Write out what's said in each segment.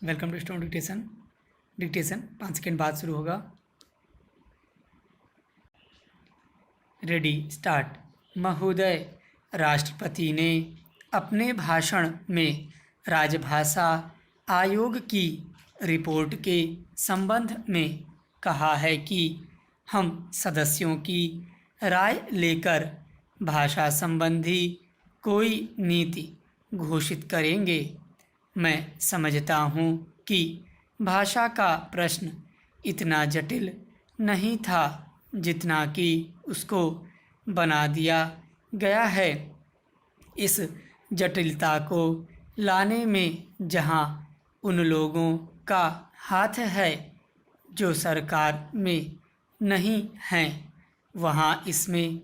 Welcome to stone dictation. Dictation 5 second बाद शुरू होगा। Ready start. महोदय, राष्ट्रपति ने अपने भाषण में राजभाषा आयोग की रिपोर्ट के संबंध में कहा है कि हम सदस्यों की राय लेकर भाषा संबंधी कोई नीति घोषित करेंगे। मैं समझता हूँ कि भाषा का प्रश्न इतना जटिल नहीं था जितना कि उसको बना दिया गया है। इस जटिलता को लाने में जहाँ उन लोगों का हाथ है जो सरकार में नहीं हैं, वहाँ इसमें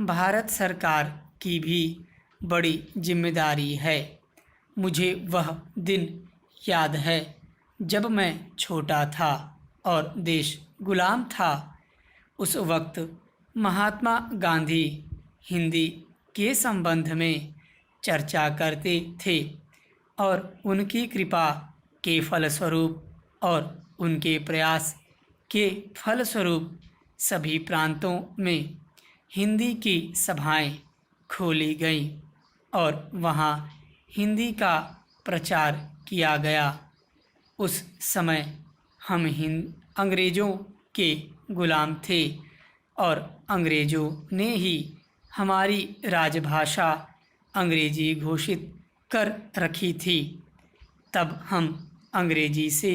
भारत सरकार की भी बड़ी जिम्मेदारी है। मुझे वह दिन याद है जब मैं छोटा था और देश गुलाम था। उस वक्त महात्मा गांधी हिंदी के संबंध में चर्चा करते थे और उनकी कृपा के फलस्वरूप और उनके प्रयास के फलस्वरूप सभी प्रांतों में हिंदी की सभाएं खोली गईं और वहाँ हिंदी का प्रचार किया गया। उस समय हम अंग्रेज़ों के गुलाम थे और अंग्रेज़ों ने ही हमारी राजभाषा अंग्रेज़ी घोषित कर रखी थी। तब हम अंग्रेज़ी से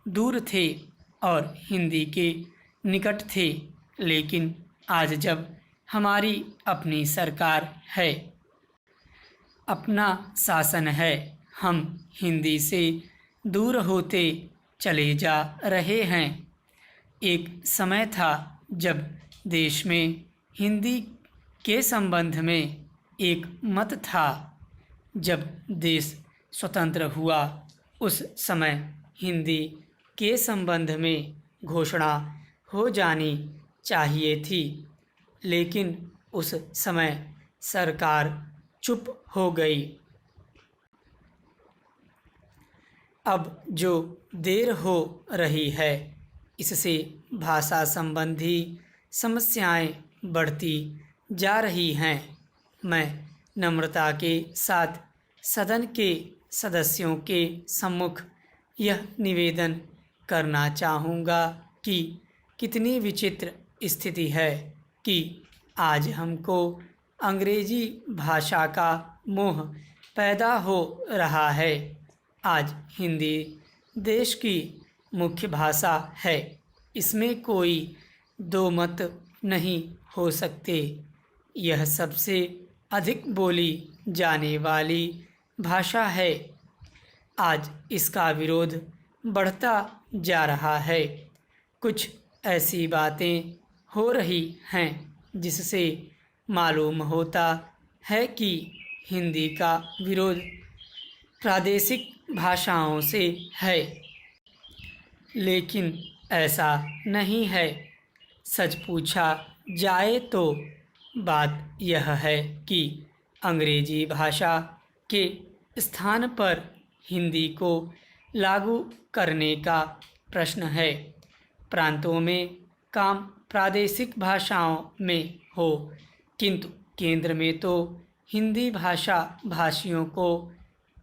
दूर थे और हिंदी के निकट थे, लेकिन आज जब हमारी अपनी सरकार है, अपना शासन है, हम हिंदी से दूर होते चले जा रहे हैं। एक समय था जब देश में हिंदी के संबंध में एक मत था। जब देश स्वतंत्र हुआ उस समय हिंदी के संबंध में घोषणा हो जानी चाहिए थी, लेकिन उस समय सरकार चुप हो गई। अब जो देर हो रही है, इससे भाषा संबंधी समस्याएं बढ़ती जा रही हैं। मैं नम्रता के साथ सदन के सदस्यों के सम्मुख यह निवेदन करना चाहूँगा कि कितनी विचित्र स्थिति है कि आज हमको अंग्रेजी भाषा का मोह पैदा हो रहा है। आज हिंदी देश की मुख्य भाषा है, इसमें कोई दो मत नहीं हो सकते। यह सबसे अधिक बोली जाने वाली भाषा है। आज इसका विरोध बढ़ता जा रहा है। कुछ ऐसी बातें हो रही हैं जिससे मालूम होता है कि हिंदी का विरोध प्रादेशिक भाषाओं से है, लेकिन ऐसा नहीं है। सच पूछा जाए तो बात यह है कि अंग्रेजी भाषा के स्थान पर हिंदी को लागू करने का प्रश्न है। प्रांतों में काम प्रादेशिक भाषाओं में हो, किंतु केंद्र में तो हिंदी भाषा भाषियों को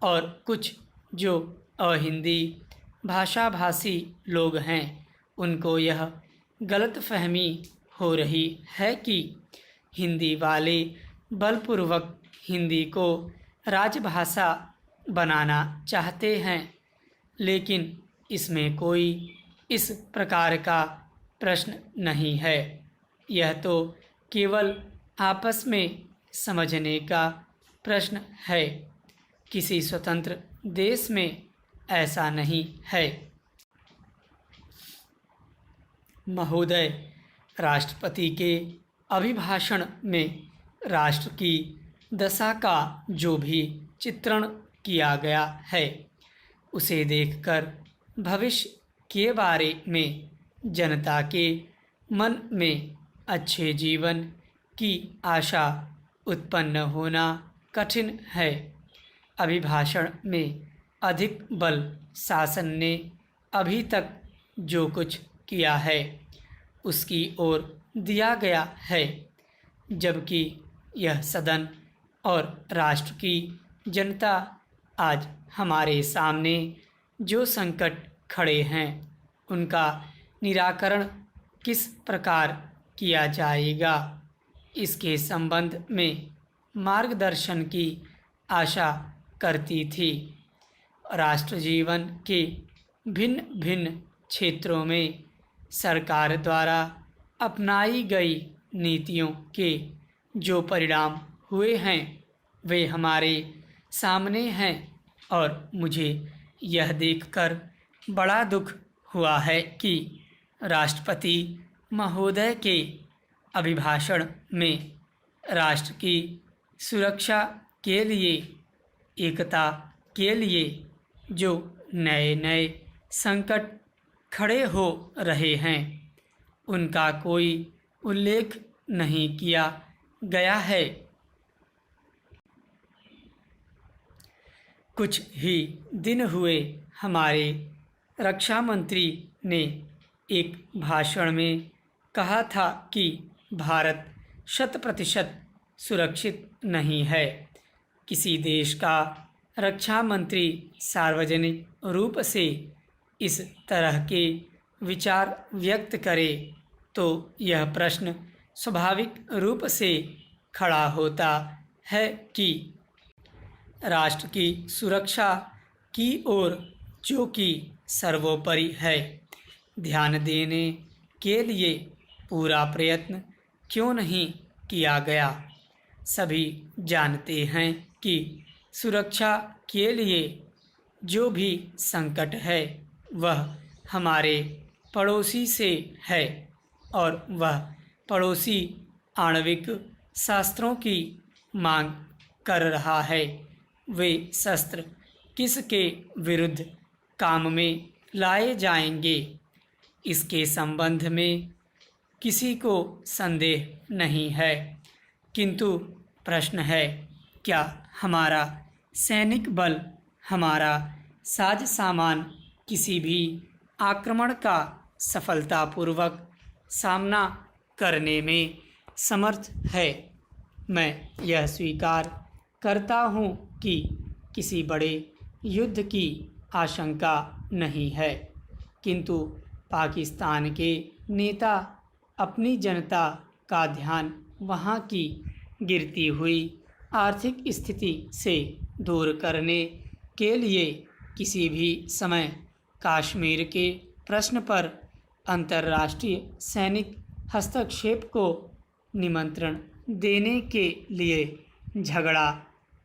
और कुछ जो अहिंदी भाषा भाषी लोग हैं उनको यह गलतफहमी हो रही है कि हिंदी वाले बलपूर्वक हिंदी को राजभाषा बनाना चाहते हैं, लेकिन इसमें कोई इस प्रकार का प्रश्न नहीं है। यह तो केवल आपस में समझने का प्रश्न है। किसी स्वतंत्र देश में ऐसा नहीं है। महोदय, राष्ट्रपति के अभिभाषण में राष्ट्र की दशा का जो भी चित्रण किया गया है, उसे देखकर भविष्य के बारे में जनता के मन में अच्छे जीवन की आशा उत्पन्न होना कठिन है। अभिभाषण में अधिक बल शासन ने अभी तक जो कुछ किया है उसकी ओर दिया गया है, जबकि यह सदन और राष्ट्र की जनता आज हमारे सामने जो संकट खड़े हैं उनका निराकरण किस प्रकार किया जाएगा, इसके संबंध में मार्गदर्शन की आशा करती थी। राष्ट्र जीवन के भिन्न भिन्न क्षेत्रों में सरकार द्वारा अपनाई गई नीतियों के जो परिणाम हुए हैं वे हमारे सामने हैं और मुझे यह देखकर बड़ा दुख हुआ है कि राष्ट्रपति महोदय के अभिभाषण में राष्ट्र की सुरक्षा के लिए, एकता के लिए जो नए नए संकट खड़े हो रहे हैं उनका कोई उल्लेख नहीं किया गया है। कुछ ही दिन हुए हमारे रक्षा मंत्री ने एक भाषण में कहा था कि भारत 100% सुरक्षित नहीं है। किसी देश का रक्षा मंत्री सार्वजनिक रूप से इस तरह के विचार व्यक्त करे तो यह प्रश्न स्वाभाविक रूप से खड़ा होता है कि राष्ट्र की सुरक्षा की ओर, जो कि सर्वोपरि है, ध्यान देने के लिए पूरा प्रयत्न क्यों नहीं किया गया। सभी जानते हैं कि सुरक्षा के लिए जो भी संकट है वह हमारे पड़ोसी से है और वह पड़ोसी आणविक शस्त्रों की मांग कर रहा है। वे शस्त्र किसके विरुद्ध काम में लाए जाएंगे, इसके संबंध में किसी को संदेह नहीं है, किंतु प्रश्न है क्या हमारा सैनिक बल, हमारा साज सामान किसी भी आक्रमण का सफलतापूर्वक सामना करने में समर्थ है। मैं यह स्वीकार करता हूँ कि किसी बड़े युद्ध की आशंका नहीं है, किंतु पाकिस्तान के नेता अपनी जनता का ध्यान वहाँ की गिरती हुई आर्थिक स्थिति से दूर करने के लिए किसी भी समय कश्मीर के प्रश्न पर अंतर्राष्ट्रीय सैनिक हस्तक्षेप को निमंत्रण देने के लिए झगड़ा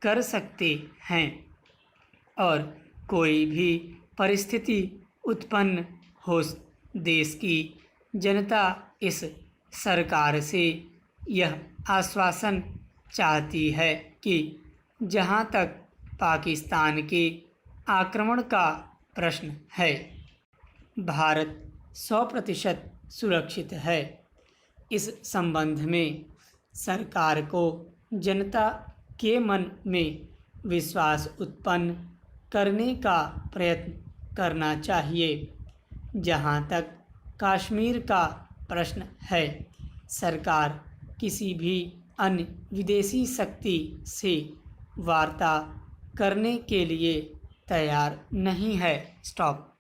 कर सकते हैं और कोई भी परिस्थिति उत्पन्न हो, देश की जनता इस सरकार से यह आश्वासन चाहती है कि जहां तक पाकिस्तान के आक्रमण का प्रश्न है, भारत 100% सुरक्षित है। इस संबंध में सरकार को जनता के मन में विश्वास उत्पन्न करने का प्रयत्न करना चाहिए। जहां तक कश्मीर का प्रश्न है, सरकार किसी भी अन्य विदेशी शक्ति से वार्ता करने के लिए तैयार नहीं है। स्टॉप।